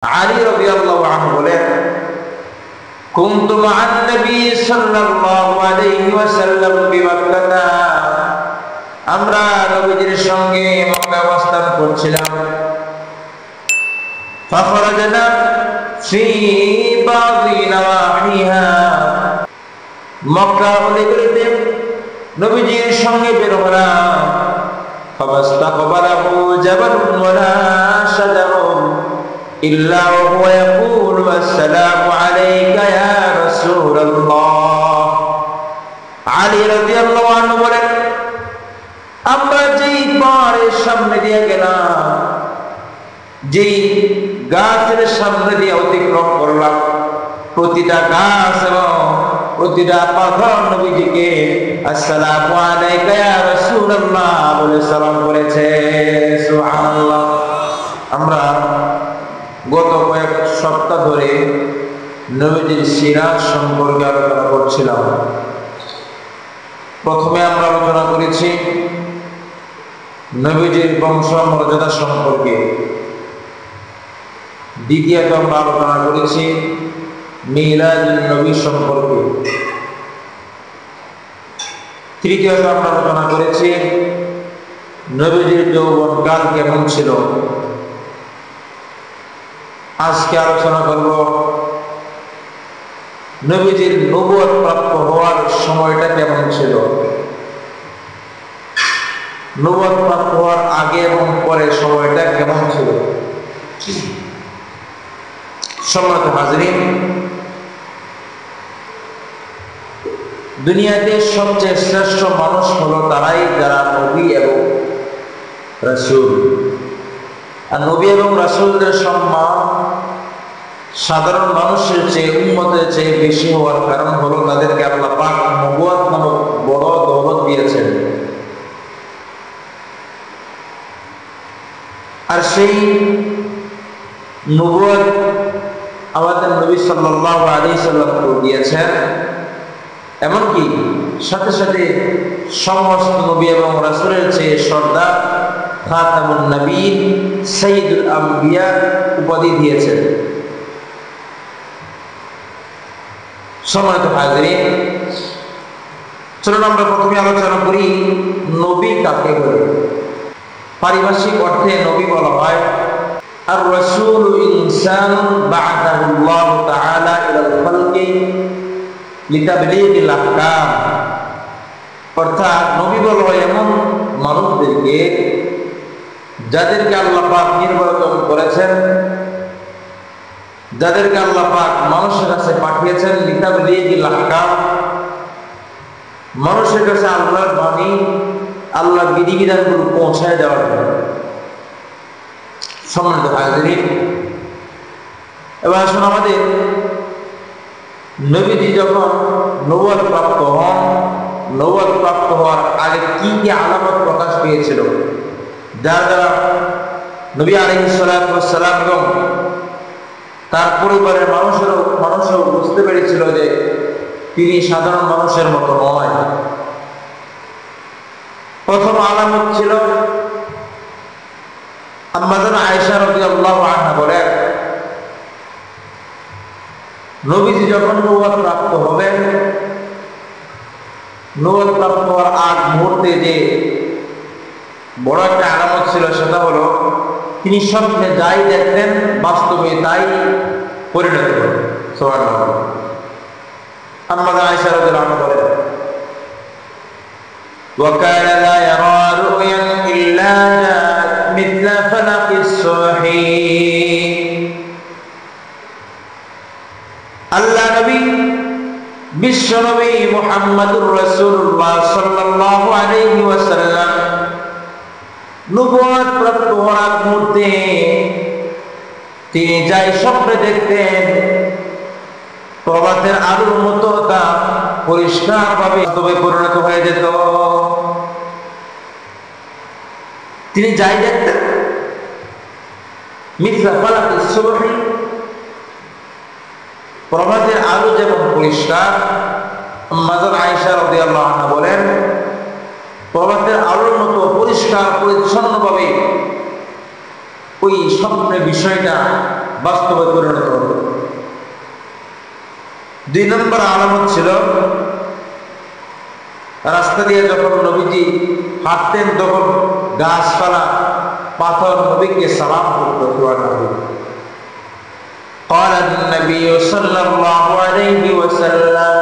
আলী রাদিয়াল্লাহু আনহু বলেন, কুনতু মা'আন নবী সাল্লাল্লাহু আলাইহি ওয়াসাল্লাম বিমাক্কাহ, আমরা নবীজির সঙ্গে মক্কায় অবস্থান করছিলাম। ফাখরাজনা ফি বাযি নওয়াহিহা, মক্কা অলিগলিতে নবীজির সঙ্গে বের হলাম। ফাবাস্তাকবালাহু জাবালুন ওয়ালা শাজারুন ইল্লা ওয়া হুয়া ইয়াকুলু আসসালামু আলাইকা ইয়া রাসূলুল্লাহ। আলী রাদিয়াল্লাহু আনহু বলেন, আমরা যেই পাহাড়ের সামনে দিয়ে গেলাম, যেই গাছের সামনে দিয়ে অতিক্রম করলাম, প্রতিটা গাছ এবং প্রতিটা পাথর নবীজিকে আসসালামু আলাইকা ইয়া রাসূলুল্লাহ বলে সালাম করেছে। সুবহানাল্লাহ। আমরা গত কয়েক সপ্তাহ ধরে নবীজির সিরাত সম্পর্কে আলোচনা করছিলাম। প্রথমে আমরা আলোচনা করেছি নবীজির বংশ মর্যাদা সম্পর্কে, দ্বিতীয়ত আমরা আলোচনা করেছি মিলাদুন নবী সম্পর্কে, তৃতীয়ত আমরা আলোচনা করেছি নবীজির যৌবনকাল কেমন ছিল। আজকে আলোচনা করব নবীজির নবুয়ত প্রাপ্ত হওয়ার সময়টা কেমন ছিল, নবুয়ত প্রাপ্ত হওয়ার আগে এবং পরে সময়টা কেমন ছিল। সম্মানিত হাজরিন, দুনিয়াতে সবচেয়ে শ্রেষ্ঠ মানুষ হলো তারাই যারা নবী এবং রাসূল। আর নবী এবং রাসূলদের সম্মান সাধারণ মানুষের চেয়ে, উম্মতের চেয়ে বেশি হওয়ার কারণ হলো তাদেরকে আল্লাহ পাক নবুয়ত নামক বড় দৌলত দিয়েছেন। আর সেই নবুয়ত আমাদের নবী সাল্লাল্লাহু আলাইহি সাল্লাম দিয়েছেন। এমনকি সাথে সাথে সমস্ত নবী এবং রাসূলের চেয়ে সর্দার খাতামুন নবীয়্যিন সাইয়্যিদুল আম্বিয়া উপাধি দিয়েছেন। সম্মানিত হাজরিন, চলুন আমরা প্রথমে আলোচনা করি নবী কাকে বলে। পারিভাষিক অর্থে নবী বলা হয় আর রাসূল ইনসানুন বা'আথাহুল্লাহু তাআলা ইলাল খালকি লিতাবলীগিল আহকাম, অর্থাৎ নবী বলা হয় এমন মানুষদেরকে যাদেরকে আল্লাহ পাক নির্বাচন করেছেন, যাদেরকে আল্লাহ পাক মানুষের কাছে পাঠিয়েছেন লিতাবলীগিল আহকাম, মানুষের কাছে আল্লাহর বাণী, আল্লাহর বিধিবিধানগুলো পৌঁছায় দেওয়ার জন্য। সম্মানিত হাজরিন, এবার আসুন আমাদের নবীজি যখন নবুয়ত প্রাপ্ত হন, নবুয়ত প্রাপ্ত হওয়ার আগে কি কি আলামত প্রকাশ পেয়েছিল, যার দ্বারা নবী আলাইহিস সালাতু ওয়াস সালাম এবং তার পরিবারের মানুষও বুঝতে পেরেছিল যে তিনি সাধারণ মানুষের মতো নয়। প্রথম আলামত ছিল আম্মা আয়েশা রাদিয়াল্লাহু আনহা বলেন, নবীজি যখন নবুয়ত প্রাপ্ত হবেন, নবুয়ত প্রাপ্ত হওয়ার আগ মুহূর্তে যে বড় একটা আলামত ছিল সেটা হলো তিনি স্বপ্নে যাই দেখতেন বাস্তবে তাই পরিণত হতেন। সুবহানাল্লাহ। আম্মা আয়েশা রাদিয়াল্লাহু আনহা বলেন, ওয়া কানা লা ইয়ারা রুয়ান ইল্লা মিথলা ফালাকিস সুবহি। আল্লাহ নবী বিশ্ব নবী মুহাম্মদুর রাসূলুল্লাহ সাল্লাল্লাহু আলাইহি ওয়াসাল্লাম নবুয়ত প্রাপ্ত হওয়ার মুহূর্তে তিনি যাই স্বপ্নে দেখতেন প্রভাতের আলোর মতো তা পরিষ্কারভাবে বাস্তবে পরিণত হয়ে যেত। তিনি যাই দেখতেন মিথলা ফালাকিস সুবহি, প্রভাতের আলো যেমন পরিষ্কার, আম্মা আয়েশা রাদিয়াল্লাহু আনহা বলেন প্রভাতের আলোর মতো পরিষ্কার পরিচ্ছন্নভাবে ওই স্বপ্নের বিষয়টা বাস্তবে পরিণত হতো। 2 নম্বর আলামত ছিল রাস্তা দিয়ে যখন নবীজি হাঁটতেন তখন গাছপালা পাথর নবীকে সালাম করতো। قال النبي صلى الله عليه وسلم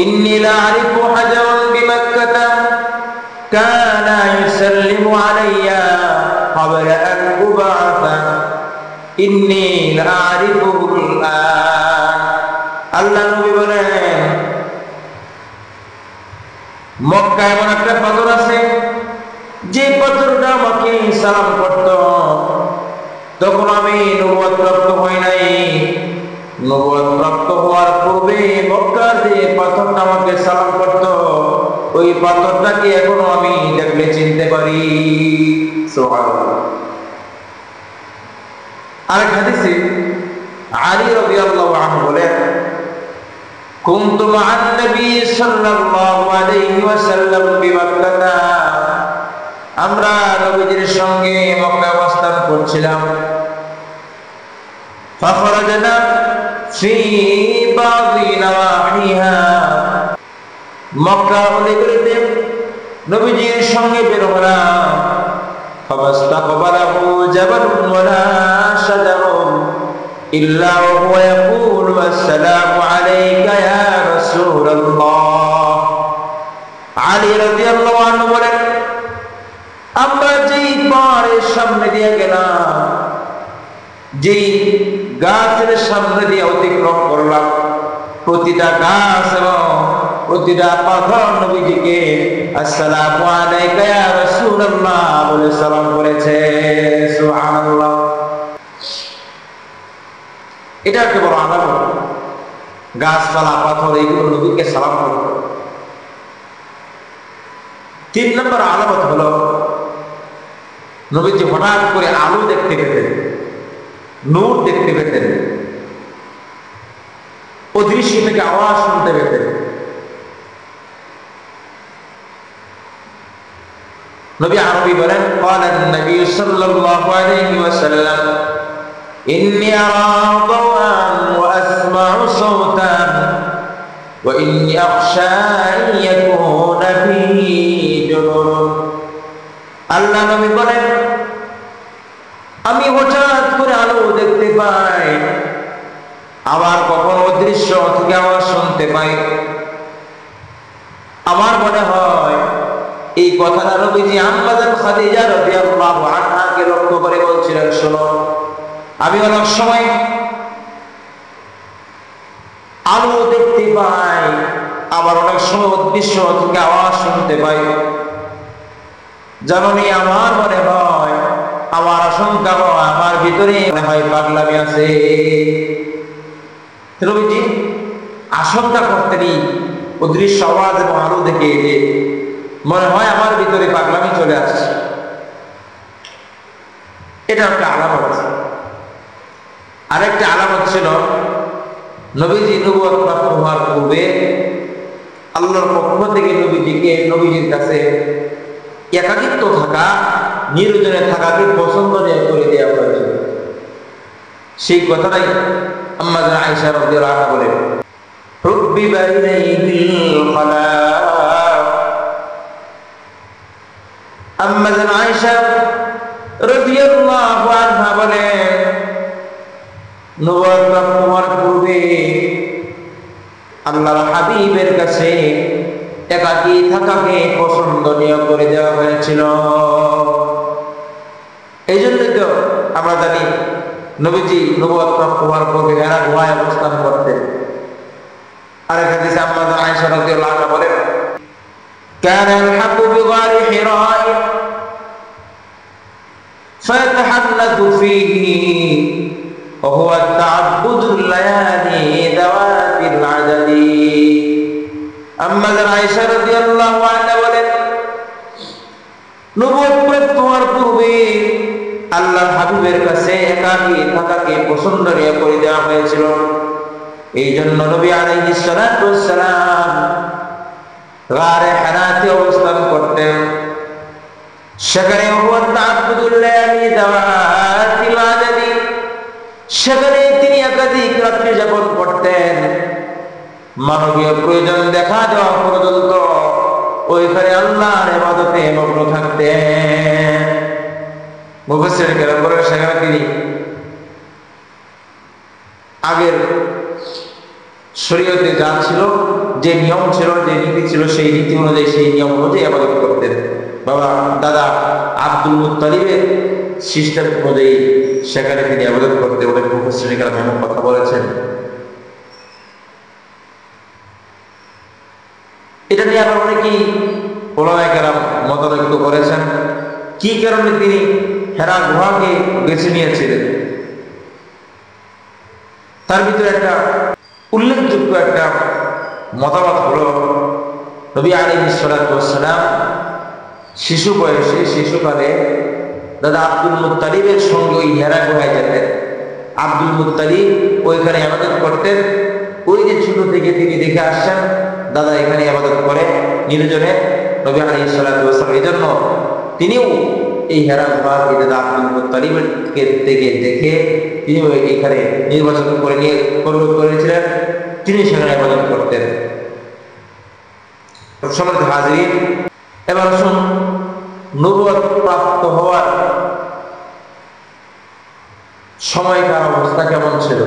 إني لأعرف حجرا بمكة كان يسلم علي قبل أن أبعث إني لأعرفه الآن আল্লাহ নবী বলেন মক্কায় এমন একটা পাথর আছে যে পাথরটা আমাকে সালাম করত তখন আমি নবুয়ত প্রাপ্ত হই নাই। নবুয়ত প্রাপ্ত হওয়ার পূর্বে মক্কার যে পাথরটা আমাকে সালাম করত ওই পাথরটাকে এখনো আমি দেখলে চিনতে পারি। সুবহানাল্লাহ। আরেক হাদিসে আলী রাদিয়াল্লাহু আনহু বলেন কুনতু মা'আন নবী সাল্লাল্লাহু আলাইহি ওয়াসাল্লাম বিমাক্কাহ আমরা নবীজির সঙ্গে মক্কায় অবস্থান করছিলাম। ফাখরাজনা ফি বাযি নওয়াহিহা মক্কা অলিগলিতে নবীজির সঙ্গে বের হলাম। ফাবাস্তাকবালাহু জাবালুন ওয়ালা শাজারুন ইল্লা ওয়া হুয়া ইয়াকুলু আসসালামু আলাইকা ইয়া রাসূলুল্লাহ। আলী রাদিয়াল্লাহু আনহু বলেন আমরা যেই পাহাড়ের সামনে দিয়ে গেলাম, যেই গাছের সামনে দিয়ে অতিক্রম করলাম, প্রতিটা গাছ এবং প্রতিটা পাথর নবীজিকে আসসালামু আলাইকা ইয়া রাসূলুল্লাহ বলে সালাম করেছে। সুবহানাল্লাহ। এটা একটা বড় আলামত, গাছপালা পাথর এইগুলো নবীকে সালাম করত। 3 নম্বর আলামত হলো নবীজি হঠাৎ করে আলো দেখতে পেতেন, নূর দেখতে পেতেন, অদৃশ্য থেকে আওয়াজ শুনতে পেতেন। নবী আরবি বলেন قال النبي صلى الله عليه وسلم إني أرى ضوءا وأسمع صوتا وإني أخشى أن يكون فيه جنون। আল্লাহ নবী বলেন আমি হঠাৎ করে আলো দেখতে পাই, আবার কখনো অদৃশ্য থেকে আওয়াজ শুনতে পাই। আমার মনে হয় এই কথাটা নবীজি আম্মা জান খাদিজা রাদিয়াল্লাহু আনহাকে লক্ষ্য করে বলছিলেন, শোনো আমি অনেক সময় আলো দেখতে পাই, আবার অনেক সময় অদৃশ্য থেকে আওয়াজ শুনতে পাই। জানি আমার মনে হয়, আমার আশঙ্কা হয় আমার ভিতরে মনে হয় পাগলামি আছে। নবীজি আশঙ্কা করতেনই অদৃশ্য আওয়াজ এবং আলো দেখে যে মনে হয় আমার ভিতরে পাগলামি চলে আসছে। এটা একটা আলামত। আরেকটা আলামত ছিল নবীজি নবুয়ত প্রাপ্ত হওয়ার পূর্বে আল্লাহর পক্ষ থেকে নবীজির কাছে একাকিত্ব থাকা, নির্জনে থাকাকে পছন্দ করে দেওয়া হয়েছিল। সেই কথাটাই আম্মা জান আয়েশা রাদিয়াল্লাহু আনহা বলেন হুব্বিবা ইলাইহিল খালাক। আম্মা জান আয়েশা রাদিয়াল্লাহু আনহা বলেন নবুয়ত প্রাপ্ত হওয়ার পূর্বে আল্লাহর হাবিবের কাছে একাকী থাকাকে পছন্দনীয় করে দেওয়া হয়েছিল। এই জন্যই তো আমরা জানি নবীজি নবুয়ত প্রাপ্ত হওয়ার পূর্বে হেরা গুহায় অবস্থান করতেন। আরেক হাদিসে আম্মা জান আয়েশা রাদিয়াল্লাহু আনহা বলেন كان الحق بغار حراء فيتحنث فيه وهو التعبد الليالي ذوات العدد। আম্মা জান আয়েশা রাদিয়াল্লাহু আনহা বলেন নবুয়ত প্রাপ্ত হওয়ার পূর্বে আল্লাহর হাবিবের কাছে একাকী থাকাকে পছন্দনীয় করে দেওয়া হয়েছিল। এই জন্য নবী আলাইহিস সালাতু ওয়াস সালাম গারে হিরাতে অবস্থান করতেন। সেখানে সেখানে তিনি একাধিক রাত্রি যাপন করতেন। মানবীয় প্রয়োজন দেখা দেওয়া পর্যন্ত ওইখানে আল্লাহর ইবাদতে মগ্ন থাকতেন। মুফাসসিরিন কেরাম বলেন সেখানে তিনি আগের শরীয়তে যা ছিল, যে নিয়ম ছিল, যে নীতি ছিল, সেই নীতি অনুযায়ী, সেই নিয়ম অনুযায়ী ইবাদত করতেন। বাবা দাদা আব্দুল মুত্তালিবের সিস্টেম অনুযায়ী সেখানে তিনি ইবাদত করতেন। অনেক মুফাসসিরিন কেরাম এমন কথা বলেছেন। এটা নিয়ে আবার অনেকেই ওলামায়ে কেরাম মতৈক্য করেছেন, কি কারণে তিনি হেরা গুহাকে বেছে নিয়েছিলেন। তার ভিতরে একটা উল্লেখযোগ্য একটা মতামত হলো, নবী আলাইহিস সালাতু ওয়াস সালাম শিশু বয়সে, শিশুকালে দাদা আব্দুল মুত্তালিবের সঙ্গে ওই হেরা গুহায় যেতেন। আব্দুল মুত্তালিব ওইখানে ইবাদত করতেন। ওই যে ছোট থেকে তিনি দেখে আসছেন দাদা এখানে ইবাদত করে নির্জনে নবী আলাইহিস সালাতু ওয়াস সালাম, এজন্য তিনিও এই হেরা গুহাকে দাদা আব্দুল মুত্তালিবের থেকে দেখে তিনি এখানে নির্বাচন করে নিয়ে করেছিলেন, তিনি সেখানে ইবাদত করতেন। সম্মানিত হাজিরিন, এবার আসুন নবুয়ত প্রাপ্ত হওয়ার সময়কার অবস্থা কেমন ছিল,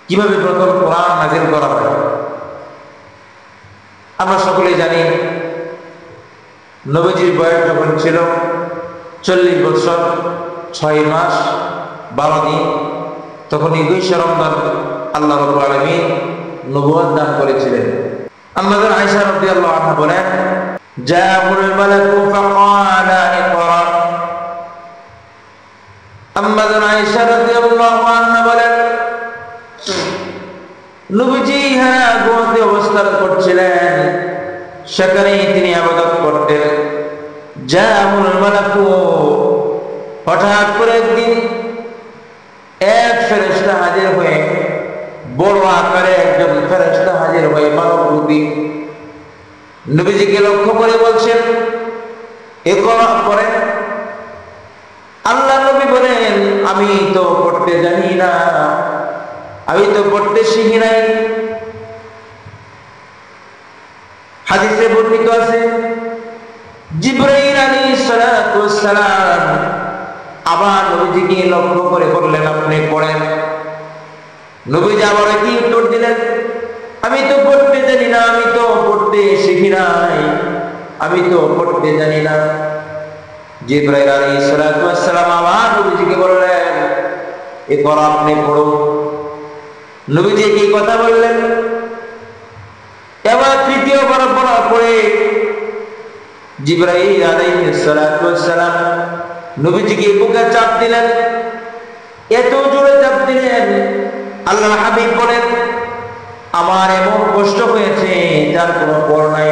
কিভাবে প্রথম কোরআন নাযিল করা হয়। আমরা সকলেই জানি নবীজির বয়স যখন ছিল 40 বছর 6 মাস 12 দিন, তখন 21 রমজান আল্লাহ রাব্বুল আলামিন নবুয়ত দান করেছিলেন। আম্মাহ আয়েশা রাদিয়াল্লাহু আনহা বলেন, জাআল মালাকু ফাকালা ইকরা। আম্মাহ আয়েশা রাদিয়াল্লাহু আনহা বলেন, নবীজি হেরা গুহাতে অবস্থান করছিলেন, সেখানেই তিনি ইবাদত করতেন। জাআল মালাকু, হঠাৎ করে একদিন এক ফেরেশতা হাজির হয়ে, বড় আকারে একজন ফেরেশতা হাজির হয়ে মানবরূপী নবীজিকে লক্ষ্য করে বলছেন, ইকরা পড়েন। আল্লাহ নবী বলেন, আমি তো পড়তে জানি না, আমি তো পড়তে শিখি নাই। হাদিসে বর্ণিত আছে, জিবরাইল আলাইহিস সালাতু ওয়াস সালাম আবার নবীজিকে লক্ষ্য করে বললেন, আপনি পড়েন। নবীজি আবার কি উত্তর দিলেন, আমি তো পড়তে জানি না, আমি তো পড়তে শিখি নাই, আমি তো পড়তে জানি না। জিবরাইল আলাইহিস সালাতু ওয়াস সালাম আবার নবীজিকে বললেন, ইকরা, আপনি পড়ুন। নবীজি কি কথা বললেন, এবার তৃতীয়বার পড়ার পরে জিবরাইল আলাইহিস সালাতু ওয়াস সালাম নবীজিকে বুকে চাপ দিলেন, এত জোরে চাপ দিলেন, আল্লাহর হাবিব বলেন, আমার এমন কষ্ট হয়েছে যার কোনো পর নাই।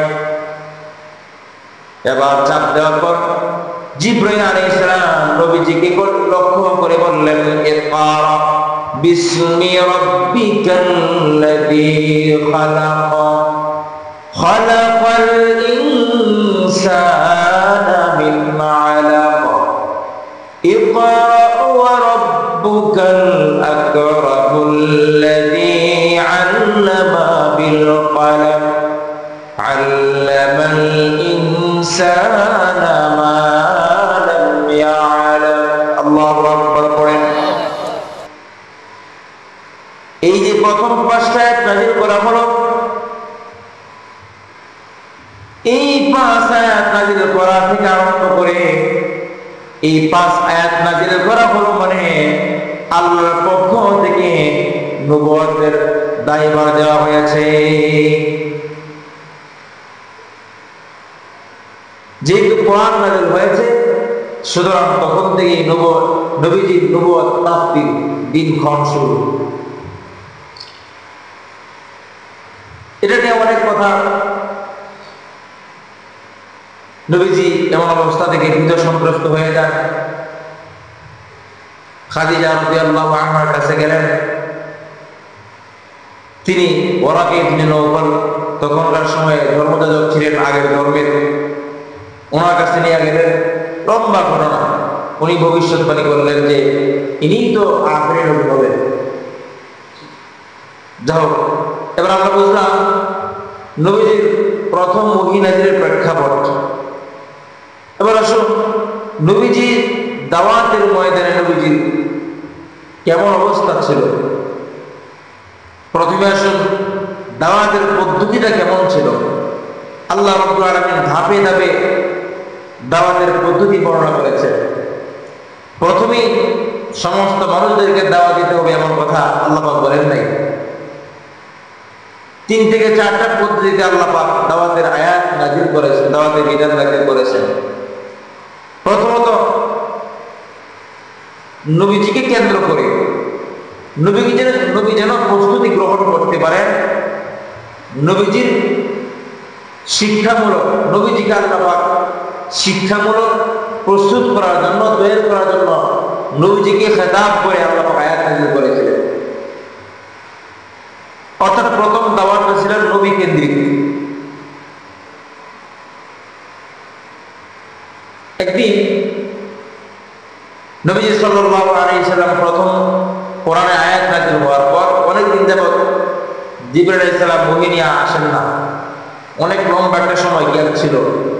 এবার চাপ দেওয়ার পর জিবরাইল আলাইহিস সালাম নবীজিকে লক্ষ্য করে বললেন, ইকরা বিসমি রাব্বিকাল্লাযী খালাক, খালাকাল ইনসানা মিন আলাক, ইকরা ওয়া রাব্বুকাল আকরামুল্লাযী আল্লামা বিল কলম, আল্লামাল ইনসানা মা লাম ইয়ালাম। আল্লাহু আকবার পড়েন। এই যে প্রথম 5টা আয়াত নাযিল করা হলো, এই 5 আয়াত নাযিল করা থেকে আরম্ভ করে এই 5 আয়াত নাযিল করা হলো মানে আল্লাহর পক্ষ থেকে নবুয়তের দায়ভার দেওয়া হয়েছে। যেহেতু কোরআন নাযিল হয়েছে, সুতরাং তখন থেকে নবীজির নবুয়ত প্রাপ্তির দিনক্ষণ শুরু। এটা নিয়ে অনেক কথা। নবীজি এমন অবস্থা থেকে ভীত সন্ত্রস্ত হয়ে যান, খাদিজা রাদিয়াল্লাহু আনহার কাছে গেলেন। তিনি ওরাকা ইবনে নওফল, তখনকার সময়ে ধর্মযাজক ছিলেন আগের ধর্মের, ওনার কাছে নিয়ে গেলেন, লম্বা ঘটনা। উনি ভবিষ্যৎবাণী করলেন যে ইনি তো আখেরি নবী হবেন। যাও, এবার আমরা বুঝলাম নবীজির প্রথম ওহী নাযিলের প্রেক্ষাপট। এবার আসুন নবীজি দাওয়াতের ময়দানে নবীজির কেমন অবস্থা ছিল। প্রথমে আসুন দাওয়াতের পদ্ধতিটা কেমন ছিল। আল্লাহ রাব্বুল আলামিন ধাপে ধাপে দাওয়াতের পদ্ধতি বর্ণনা করেছেন। প্রথমেই সমস্ত মানুষদেরকে দাওয়াত দিতে হবে এমন কথা আল্লাহ পাক বলেন নাই। 3 থেকে 4টা পদ্ধতিতে আল্লাহ পাক দাওয়াতের আয়াত নাযিল করেছেন, দাওয়াতের বিধান নাযিল করেছেন। প্রথমত নবীজিকে কেন্দ্র করে নবী যেন প্রস্তুতি গ্রহণ করতে পারেন, নবীজির শিক্ষামূলক, নবীজিকে আল্লাহ পাক শিক্ষামূলক প্রস্তুত করার জন্য, তৈরি করার জন্য নবীজিকে খেতাব করে আল্লাহ পাক আয়াত নাযিল করেছিলেন। অর্থাৎ প্রথম দাওয়াতটা ছিল নবী কেন্দ্রিক। একদিন নবীজি সাল্লাল্লাহু আলাইহি সাল্লাম প্রথম কোরআনে আয়াত নাযিল হওয়ার পর অনেকদিন যাবত জিবরাইল আলাইহিস সালাম ওহী নিয়ে আসেন না। অনেক লম্বা একটা সময় গ্যাপ ছিল,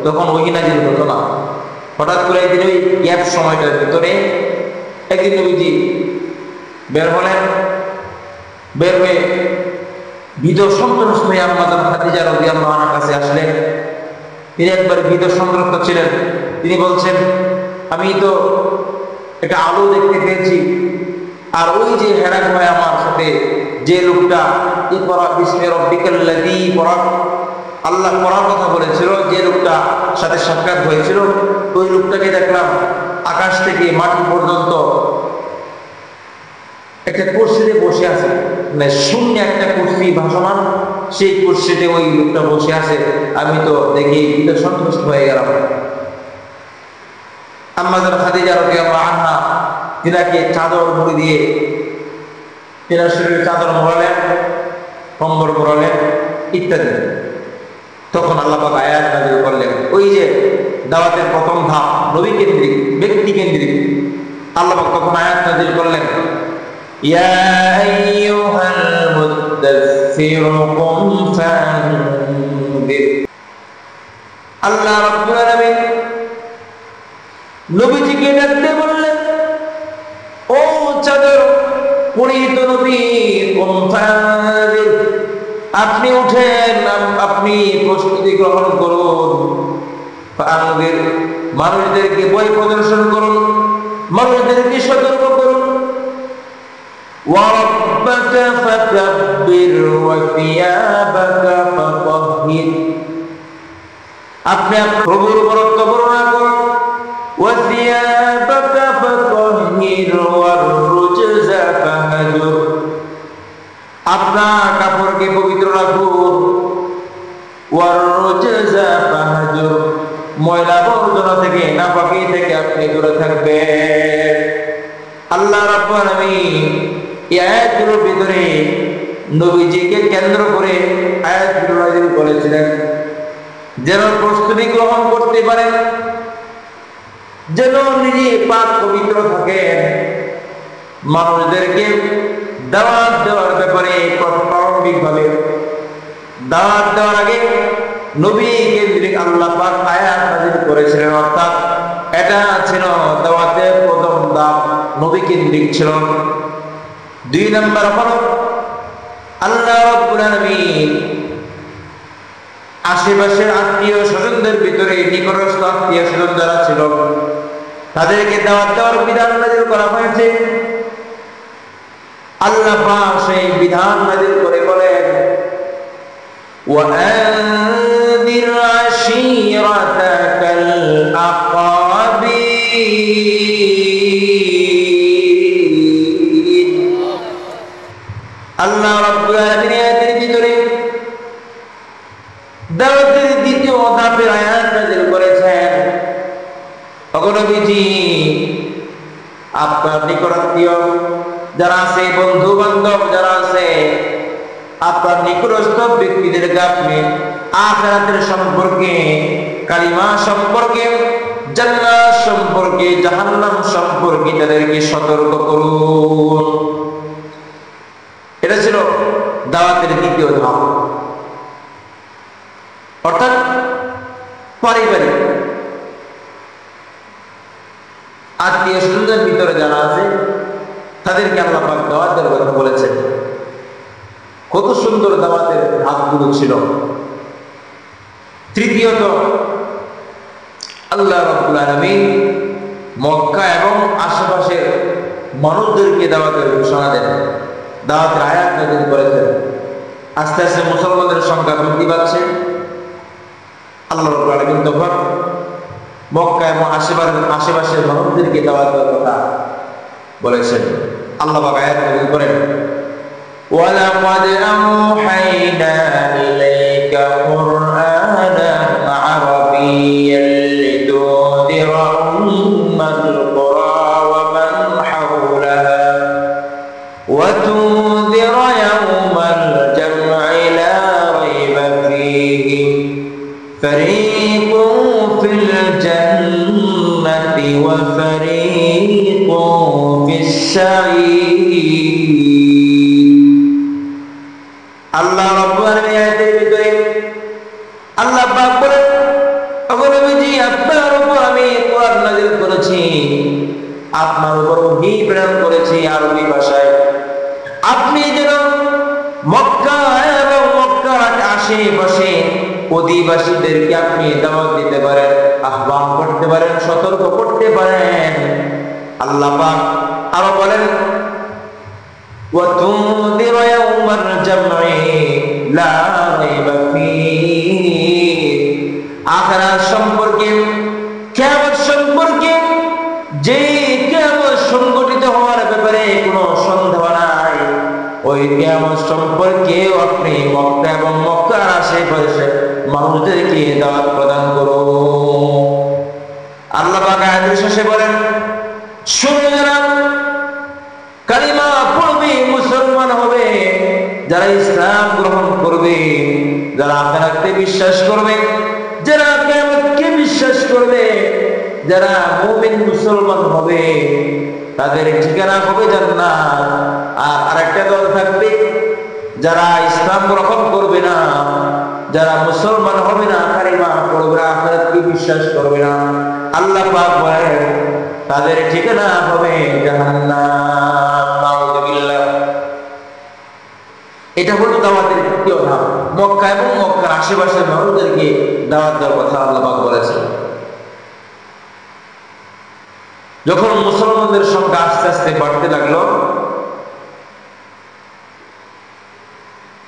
তখন ওহী নাযিল হতো না। হঠাৎ করে একদিন ওই গ্যাপ সময়টার ভিতরে একদিন নবীজি বের হলেন। বের হয়ে ভীত সন্ত্রস্ত হয়ে আম্মা খাদিজা রাদিয়াল্লাহু আনহার কাছে আসলেন। তিনি একবার ভীত সন্ত্রস্ত ছিলেন। তিনি বলছেন, আমি তো একটা আলো দেখতে পেয়েছি, আর ওই যে হেরা হয় আমার সাথে যে লোকটা ইকরা বিসমি রাব্বিকাল্লাযী পড়া আল্লাহ পড়ার কথা বলেছিল, যে লোকটা সাথে সাক্ষাৎ হয়েছিল, ওই লোকটাকে দেখলাম আকাশ থেকে মাটি পর্যন্ত একটা কুরসিতে বসে আছে, মানে শূন্য একটা কুরসি ভাসমান, সেই কুরসিতে ওই লোকটা বসে আছে। আমি তো দেখি ভীত সন্তুষ্ট হয়ে গেলাম। আম্মা খাদিজা রাদিয়াল্লাহু আনহা তিনাকে চাদর মুড়ি দিয়ে তিনার শরীরে চাদর মোড়ালেন, কম্বল মোড়ালেন ইত্যাদি। তখন আল্লাহ পাক আয়াত নাযিল করলেন। ওই যে দাওয়াতের প্রথম ধাপ নবী কেন্দ্রিক, ব্যক্তি কেন্দ্রিক, আল্লাহ পাক তখন আয়াত নাযিল করলেন, ইয়া আইয়ুহাল মুদ্দাসসির কুম ফানদির। আল্লাহ রাব্বুল আলামিন নবীজিকে ডাকতে বললেন, ও চাদর পরিহিত নবী, কুম ফানদির, আপনি উঠেন, আপনি প্রস্তুতি গ্রহণ করুন। ফানদির, মানুষদেরকে ভয় প্রদর্শন করুন, মানুষদেরকে সতর্ক করুন। ওয়া রাব্বাকা ফাকাব্বির ওয়া সিয়াবাকা ফাতাহহির, আপনি প্রভুর বরত্ব বর্ণনা করুন। ওয়া সিয়াবাকা ফাতাহহির ওয়া রুজজা ফাহজুর, আপনার কাপড়কে পবিত্র রাখুন। ওয়া রুজজা ফাহজুর, ময়লা আবর্জনা থেকে, নাপাকি থেকে আপনি দূরে থাকবেন। আল্লাহ রাব্বুল আলামিন এই আয়াতগুলোর ভিতরে নবীজিকে কেন্দ্র করে আয়াতগুলো নাযিল করেছিলেন, যেন প্রস্তুতি গ্রহণ করতে পারেন, যেন নিজে পাক পবিত্র থাকেন, মানুষদেরকে দাওয়াত দেওয়ার ব্যাপারে প্রারম্ভিকভাবে দাওয়াত দেওয়ার আগে নবী কেন্দ্রিক আল্লাহ পাক আয়াত নাযিল করেছিলেন। অর্থাৎ এটা ছিল দাওয়াতের প্রথম ধাপ, নবী কেন্দ্রিক ছিল। 2 নম্বর হলো আল্লাহ রাব্বুল আলামিন আশেপাশের আত্মীয় স্বজনদের ভিতরে নিকটস্থ আত্মীয় স্বজন যারা ছিল তাদেরকে দাওয়াত দেওয়ার বিধান নাযিল করা হয়েছে। আল্লাহ পাক সেই বিধান নাযিল করে বলেন, ওয়া আনদির আশীরাতাকাল আকাবিন। আল্লাহ রাব্বুল আলামিন এর ভিতরে দাওয়াতের দ্বিতীয় ধাপের আয়াত নাযিল করেছেন। ওগো নবীজি, আপনার নিকটাত্মীয় যারা আছে, বন্ধু বান্ধব যারা আছে, আপনার নিকটস্থ ব্যক্তিদেরকে আপনি আখিরাতের সম্পর্কে কালিমা সম্পর্কে, জান্নাত সম্পর্কে, জাহান্নাম সম্পর্কে তাদেরকে সতর্ক করুন। এটা ছিল দাওয়াতের দ্বিতীয় ধাপ। অর্থাৎ পারিবারিক আত্মীয় স্বজনদের ভিতরে যারা আছে তাদেরকে আল্লাহ পাক দাওয়াতের কথা বলেছেন। কত সুন্দর দাওয়াতের ধাপগুলো ছিল। তৃতীয়ত, আল্লাহ রাব্বুল আলামিন মক্কা এবং আশেপাশের মানুষদেরকে দাওয়াতের ঘোষণা দেন, দাওয়াতের আয়াত নাযিল করেছেন। আস্তে আস্তে মুসলমানদের সংখ্যা বৃদ্ধি পাচ্ছে। আল্লাহ রাব্বুল আলামিন তখন মক্কা এবং আশেপাশের মানুষদেরকে দাওয়াতের কথা বলেছেন। আল্লাহ পাক আয়াত নাযিল করেন, ওয়ালাকাদ আওহাইনা ইলাইকা কুরআনান আরাবিয়্যান লিতুনদিরা উম্মাতাল কুরা ওয়া মান হাওলাহা ওয়া তুনদিরা ইয়াওমাল জাম'i লা রাইবা ফীহি ফারীকুন ফিল জান্নাতি ওয়া ফারীকুন ফিস সাঈর। আল্লাহ রাব্বুল আলামিন আয়াতের ভিতরে আল্লাহ পাক বলেন, ওগো নবীজি, আপনার উপর আমি কোরআন নাযিল করেছি, আপনার উপর ওহী প্রেরণ করেছি আরবি ভাষায়। আপনি যেন মক্কা এবং মক্কার আশেপাশে অধিবাসীদেরকে আপনি দাওয়াত দিতে পারেন, আহ্বান করতে পারেন, সতর্ক করতে পারেন। আল্লাহ পাক আরো বলেন, وَتُنذِرَ يَوْمَ الْجَمْعِ لَا رَيْبَ فِيهِ। আখিরাত সম্পর্কে, কিয়ামত সম্পর্কে, যে কিয়ামত সংঘটিত হওয়ার ব্যাপারে কোনো সন্দেহ নাই, ওই কিয়ামত সম্পর্কে আপনি মক্কা এবং মক্কার আশেপাশে মানুষদেরকে দাওয়াত প্রদান করুন। আল্লাহ পাক আয়াতের শেষে বলেন, শুনে যারা কালিমা পড়বে, মুসলমান হবে, যারা ইসলাম গ্রহণ করবে, যারা আখিরাতে বিশ্বাস করবে, যারা কিয়ামতকে বিশ্বাস করবে, যারা মুমিন মুসলমান হবে, তাদের ঠিকানা হবে জান্নাত। আর আরেকটা দল থাকবে যারা ইসলাম গ্রহণ করবে না, যারা মুসলমান হবে না, কালিমা পড়বে না, আখিরাতকে বিশ্বাস করবে না, আল্লাহ পাক বলেন তাদের ঠিকানা হবে জাহান্নাম। নাউযুবিল্লাহ। এটা হলো দাওয়াতের তৃতীয় ধাপ। মক্কা এবং মক্কার আশেপাশের মানুষদেরকে দাওয়াত দেওয়ার কথা আল্লাহ পাক বলেছেন। যখন মুসলমানদের সংখ্যা আস্তে আস্তে বাড়তে লাগলো,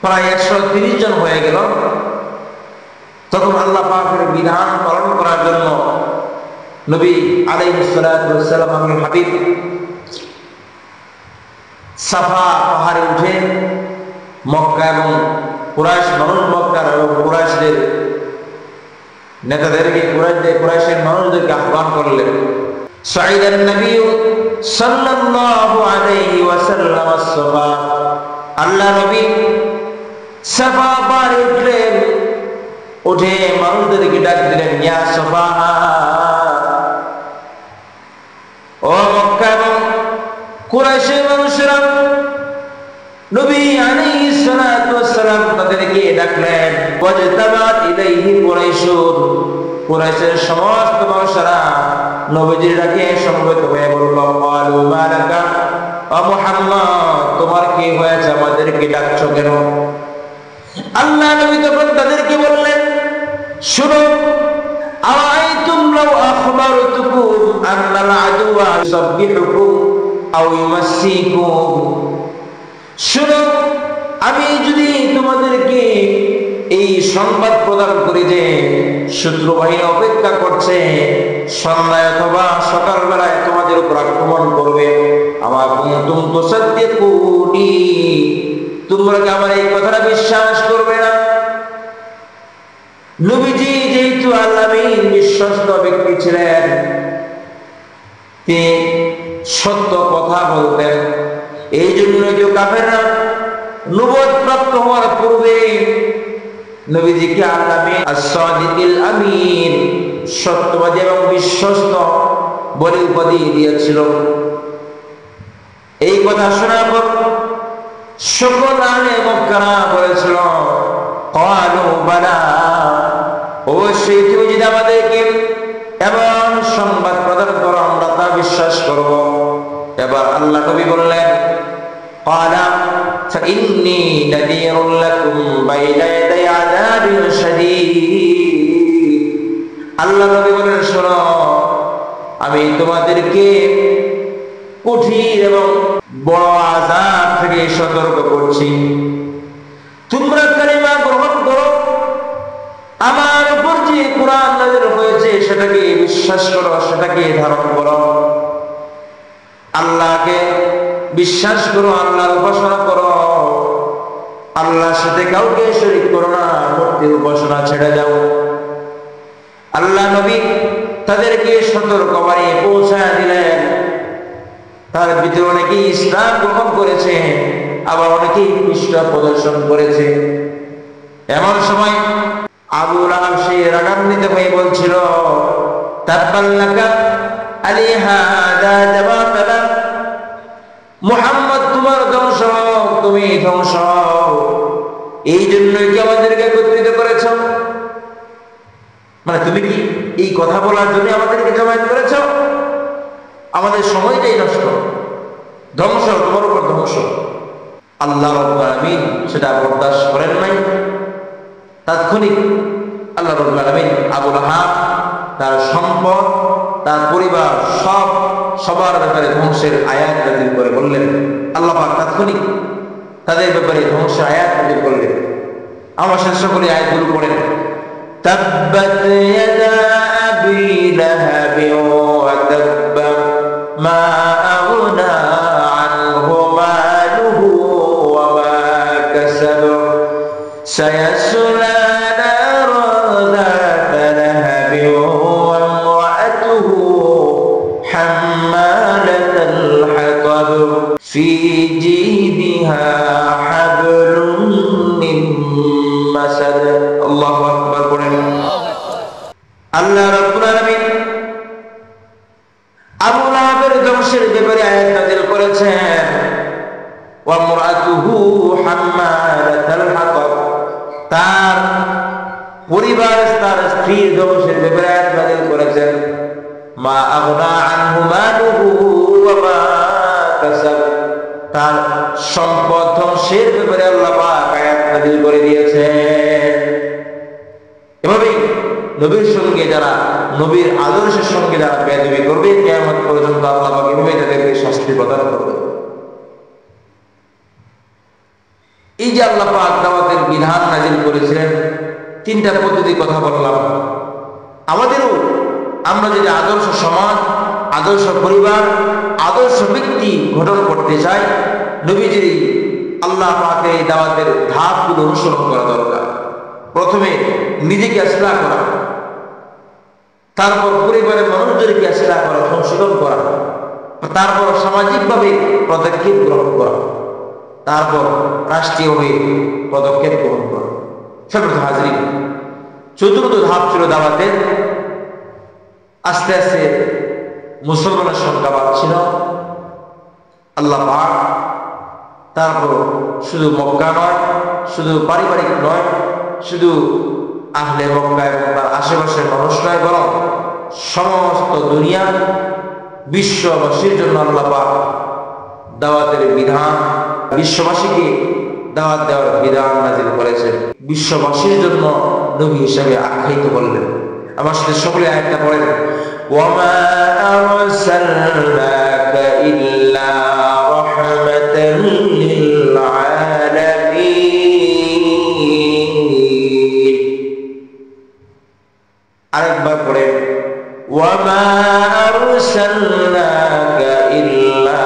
প্রায় 130 জন হয়ে গেল, তখন আল্লাহ পাকের বিধান পালন করার জন্য নবী আলাইহিস সালাতু ওয়াস সালাম আমার হাবিব সাফা পাহাড়ে উঠে মক্কা এবং কুরাইশ মানুষ, মক্কার এবং কুরাইশদের নেতাদেরকে, কুরাইশের মানুষদেরকে আহ্বান করলেন। সাইদান নবী সাল্লাল্লাহু আলাইহি ওয়াসাল্লাম সাফা, আল্লাহ নবী সাফা পাহাড়ে উঠলেন, উঠে মানুষদেরকে ডাক দিলেন, ইয়া সাফা, ও মক্কা এবং কুরাইশের মানুষেরা। নবী আলাইহিস সালাতু ওয়াস সালাম তাদেরকে ডাকলেন। ওয়াজতাবাত ইলাইহি কুরাইশুন, কুরাইশের সমস্ত মানুষেরা নবীজির ডাকে সমবেত হয়ে বলল, ক্বালু মালাকা ও মুহাম্মদ, তোমার কি হয়েছে, আমাদেরকে ডাকছো কেন? আল্লাহ নবী তখন তাদেরকে বললেন, শুনো, আরাইতুম লাউ আখবারতুকুম আন্নাল আদুওয়া ইউসাব্বিহুকুম আও ইউমাসসিকুম। শুনো, আমি যদি তোমাদেরকে এই সংবাদ প্রদান করি যে শত্রু বাহিনী অপেক্ষা করছে, সন্ধ্যায় অথবা সকালবেলায় তোমাদের উপর আক্রমণ করবে, আমা কুনতুম তুসাদ্দিকুনি, তোমরা কি আমার এই কথাটা বিশ্বাস করবে না? নবীজি যেহেতু আল্লাহর বিশ্বস্ত ব্যক্তি ছিলেন, তিনি সত্য কথা বলতেন, এই জন্য কেউ কাফেররা নবুয়ত প্রাপ্ত হওয়ার পূর্বে নবীজিকে আল্লাহ as-sadiqil amin সত্যবাদী এবং বিশ্বস্ত বলে উপাধি দিয়েছিল। এই কথা শোনার পর সকল আহলে মক্কা বলেছিল ক্বালু বালা, অবশ্যই তুমি যদি আমাদেরকে এমন সংবাদ প্রদান করো আমরা তা বিশ্বাস করব। এবার আল্লাহ নবী বললেন ক্বালা ফাইন্নী নাযীরুল লাকুম বাইনা ইয়াদাই আযাবিন শাদীদ। আল্লাহ নবী বলেন শোনো, আমি তোমাদেরকে কঠিন এবং বড় আযাব থেকে সতর্ক করছি। তোমরা কালিমা গ্রহণ করো, আমার উপর যে কোরআন নাযিল হয়েছে সেটাকে বিশ্বাস করো, সেটাকে ধারণ করো, আল্লাহকে বিশ্বাস করো, আল্লাহর উপাসনা করো, আল্লাহর সাথে কাউকে শরীক করো না, মূর্তির উপাসনা ছেড়ে যাও। আল্লাহ নবী তাদেরকে সতর্ক বানিয়ে পৌঁছায় দিলেন। তার ভিতরে অনেকেই ইসলাম গ্রহণ করেছে, আবার অনেকেই পৃষ্ঠ প্রদর্শন করেছে। এমন সময় আবু লাহাব সে রাগান্বিত হয়ে বলছিল তাব্বাল্লাকা আলিহাদা জাবাতানা, মুহাম্মদ তোমার ধ্বংস, তুমি ধ্বংস, এই জন্যই কি আমাদেরকে একত্রিত করেছ? মানে তুমি কি এই কথা বলার জন্য আমাদেরকে জমায়েত করেছ? আমাদের সময়টাই নষ্ট, ধ্বংস, তোমার উপর ধ্বংস। আল্লাহ রাব্বুল আলামিন সেটা বরদাস্ত করেন নাই। তাৎক্ষণিক আল্লাহ রাব্বুল আলামিন আবু লাহাব, তার সম্পদ, তার পরিবার সবার ব্যাপারে ধ্বংসের আয়াত নাযিল করে বললেন। আল্লাহ পাক তাৎক্ষণিক তাদের ব্যাপারে ধ্বংসের আয়াত নাযিল করলেন। আমার শেষ করে আয়াতগুলো পড়েন। তাব্বাত ইয়াদা আবি লাহাবিন ওয়া তাব্বা মা আগনা আনহু মালুহু ওয়া মা কাসাব সায়াসলা নারান যাতা লাহাবিন ওয়া ইমরাতুহু হাম্মালাতাল হাতাব ফি জিদিহা হাবলুম মিন মাসাদ। আল্লাহু আকবার বলেন। আল্লাহ রাব্বুল আলামিন আবু লাহাবের ধ্বংসের ব্যাপারে আয়াত নাযিল করেছেন। ওয়া ইমরাতুহু হাম্মালাতাল হাতাব, তার পরিবার, তার স্ত্রীর ধ্বংসের ব্যাপারে আয়াত নাযিল করেছেন। মা আগনা আনহু মালুহু ওয়া মা কাসাব, তার সম্পদ ধ্বংসের ব্যাপারে আল্লাহ পাক আয়াত নাযিল করে দিয়েছেন। এভাবেই নবীর সঙ্গে যারা, নবীর আদর্শের সঙ্গে যারা বেয়াদবি করবে, কিয়ামত পর্যন্ত আল্লাহ পাক এভাবেই তাদেরকে শাস্তি প্রদান করবে। এই যে আল্লাহ পাক দাওয়াতের বিধান নাযিল করেছিলেন, তিনটা পদ্ধতি কথা বললাম। আমাদেরও আমরা যদি আদর্শ সমাজ, আদর্শ পরিবার, আদর্শ ব্যক্তি গঠন করতে চাই, নবীজির আল্লাহ পাকের এই দাওয়াতের ধাপগুলো অনুসরণ করা দরকার। প্রথমে নিজেকে ইসলাহ করা, তারপর পরিবারের মানুষদেরকে ইসলাহ করা, সংশোধন করা, তারপর সামাজিকভাবে পদক্ষেপ গ্রহণ করা, তারপর রাষ্ট্রীয়ভাবে পদক্ষেপ গ্রহণ করা। সম্মানিত হাজরিন, চতুর্থ ধাপ ছিল দাওয়াতের। আস্তে আস্তে মুসলমানের সংখ্যা বাড়ছিল। আল্লাহ পাক তারপর শুধু মক্কা নয়, শুধু পারিবারিক নয়, শুধু আহলে মক্কা এবং তার আশেপাশের মানুষ নয়, বরং সমস্ত দুনিয়া, বিশ্ববাসীর জন্য আল্লাহ পাক দাওয়াতের বিধান, বিশ্ববাসীকে দাওয়াত দেওয়ার বিধান নাযিল করেছেন। বিশ্ববাসীর জন্য নবী হিসেবে আখ্যায়িত করলেন। আমার সাথে সকলে আয়াতটা পড়েন। ওয়ামা আরসালনাকা ইল্লা রাহমাতাল লিল আলামিন। আরেকবার পড়েন। ওয়ামা আরসালনাকা ইল্লা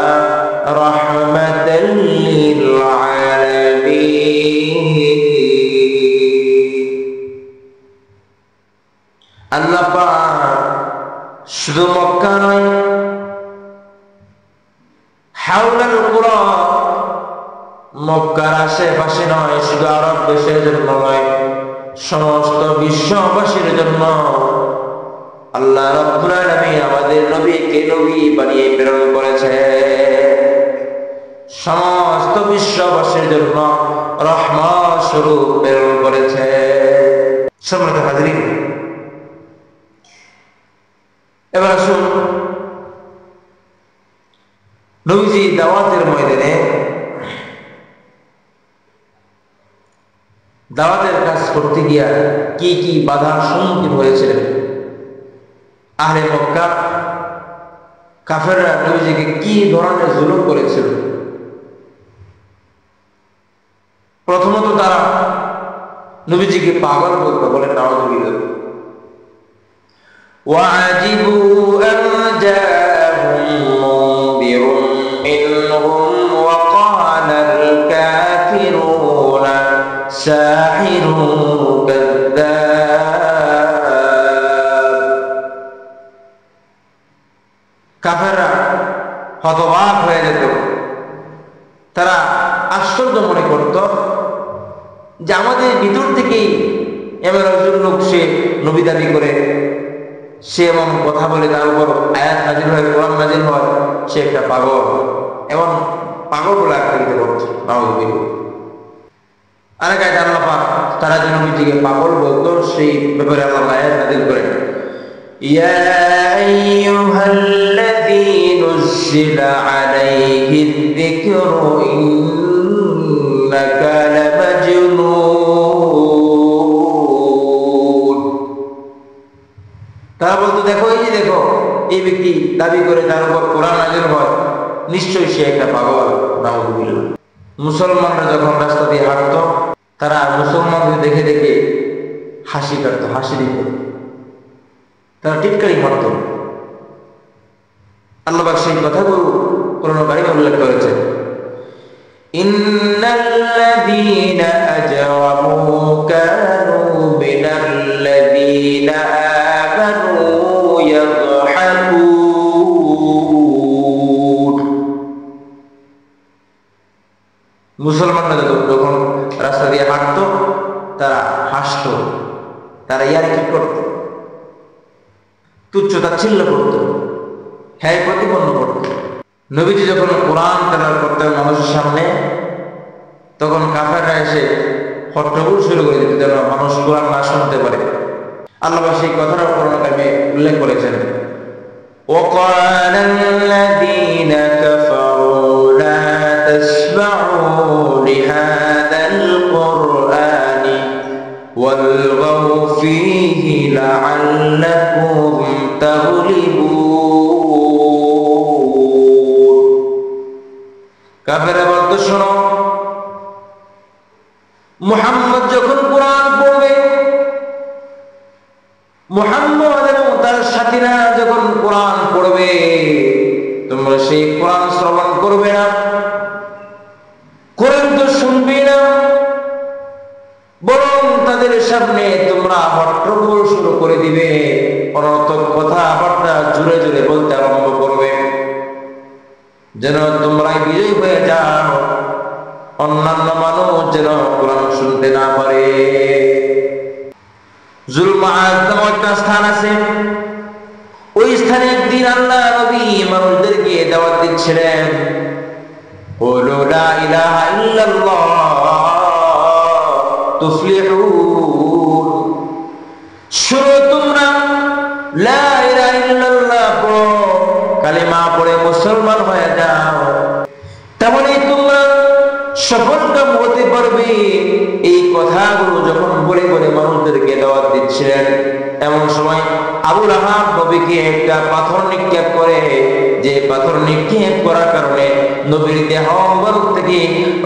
রাহমাতাল লিল আলামিন। আল্লাহ পাক শুধু মক্কা নয়, হাওলাল কুরা, মক্কার আশেপাশে নয়, শুধু আরব দেশের জন্য নয়, সমস্ত বিশ্ববাসীর জন্য আল্লাহ রাব্বুল আলামিন আমাদের নবীকে নবী বানিয়ে প্রেরণ করেছে, সমস্ত বিশ্ববাসীর জন্য রহমত স্বরূপ প্রেরণ করেছে। সম্মানিত হাজরিন, এবার আসুন নবীজি দাওয়াতের ময়দানে দাওয়াতের কাজ করতে গিয়া কি কি বাধার সম্মুখীন হয়েছিলেন। আহলে মক্কা কাফেররা নবীজিকে কি ধরনের জুলুম করেছিল। প্রথমত তারা নবীজিকে পাগল বলতো, বলে নাউযুবিল্লাহ। ওয়াজিবু আন জাআহুম মুনযিরুম মিনহুম ওয়া ক্বালাল কাফিরুনা সাহিরুন কাযযাব। কাফেররা হতবাক হয়ে যেত, তারা আশ্চর্য মনে করত যে আমাদের ভিতর থেকেই এমন একজন লোক, সে নবী দাবি করে, সে এমন কথা বলে, তার উপর আয়াত নাজিল হয়, কোরআন নাজিল হয়, সে একটা পাগল, এমন পাগল বলে আখ্যায়িত করছে। আরেক আয়াত আল্লাহ পাক তারা যে নবীজিকে পাগল বলতো, সেই ব্যাপারে আল্লাহ আয়াত নাজিল করেন, ইয়া আইয়ুহাল্লাযী নুজ্জিলা আলাইহিয যিকরু ইন্নাকা লামাজনুন। তারা বলতো, দেখো এই যে দেখো, এই ব্যক্তি দাবি করে তার উপর কোরআন নাযিল হয়, নিশ্চয়ই সে একটা পাগল। নাউযুবিল্লাহ। মুসলমানরা যখন রাস্তা দিয়ে হাঁটতো, তারা মুসলমানদের দেখে দেখে হাসি কাটত, হাসি দিত, তারা টিটকারি মারত। আল্লাহ পাক সেই কথাগুলো কোরআন কারীমে উল্লেখ করেছেন, ইন্নাল্লাযীনা আজরামু কানু মিনাল্লাযীনা আমানু ইয়াযহাকুন। মুসলমানরা যখন রাস্তা দিয়ে হাঁটতো, তারা হাসত, তারা ইয়ার্কি করত, তুচ্ছ-তাচ্ছিল্য করত, হ্যায় প্রতিপন্ন করত। নবীজি যখন কোরআন তেলাওয়াত করতেন মানুষের সামনে, তখন কাফেররা এসে হট্টগোল শুরু করে দিত, যেন মানুষ কোরআন না শুনতে পারে। আল্লাহ সেই কথাটা কোরআন কারিমে উল্লেখ করেছেন, ওয়াকালাল্লাযীনা কাফারু লা তাসমাউ লিহাযাল কুরআনি ওয়ালগাউ ফীহি লাআল্লাকুম তাগলিবুন। কাফেররা বলতো, শোনো, মুহাম্মদ যখন কোরআন পড়বে, মুহাম্মদ এবং তার সাথীরা যখন কোরআন পড়বে, তোমরা সেই কোরআন শ্রবণ করবে না, কোরআন তো শুনবে না, বরং তাদের সামনে তোমরা হট্টগোল শুরু করে দিবে, অনর্থক কথাবার্তা জোরে জোরে বলতে আরম্ভ করবে, যেন তোমরা বিজয়ী হয়ে যাও, অন্যান্য মানুষ যেন কোরআন শুনতে না পারে। জুলমাআদ নামক একটা স্থান আছে, ওই স্থানে একদিন আল্লাহ নবী মানুষদেরকে দাওয়াত দিচ্ছিলেন, কুলু লা ইলাহা ইল্লাল্লাহ তুফলিহুন। শুনো, তোমরা লা ইলাহা ইল্লাল্লাহ পড়ো, কালিমা পড়ে মুসলমান হয়ে যাও, তাহলে তোমরা সফলকাম হতে পারবে। এই কথাগুলো যখন বলে বলে মানুষদেরকে দাওয়াত দিচ্ছিলেন, এমন সময় আবু লাহাব নবীকে একটা পাথর নিক্ষেপ করে, যে পাথর নিক্ষেপ করার কারণে নবীর দেহ অঙ্গরূপ থেকে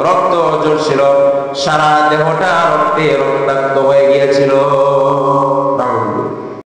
রক্ত ঝরছিল, সারা দেহটা রক্তে রক্তাক্ত হয়ে গিয়েছিল।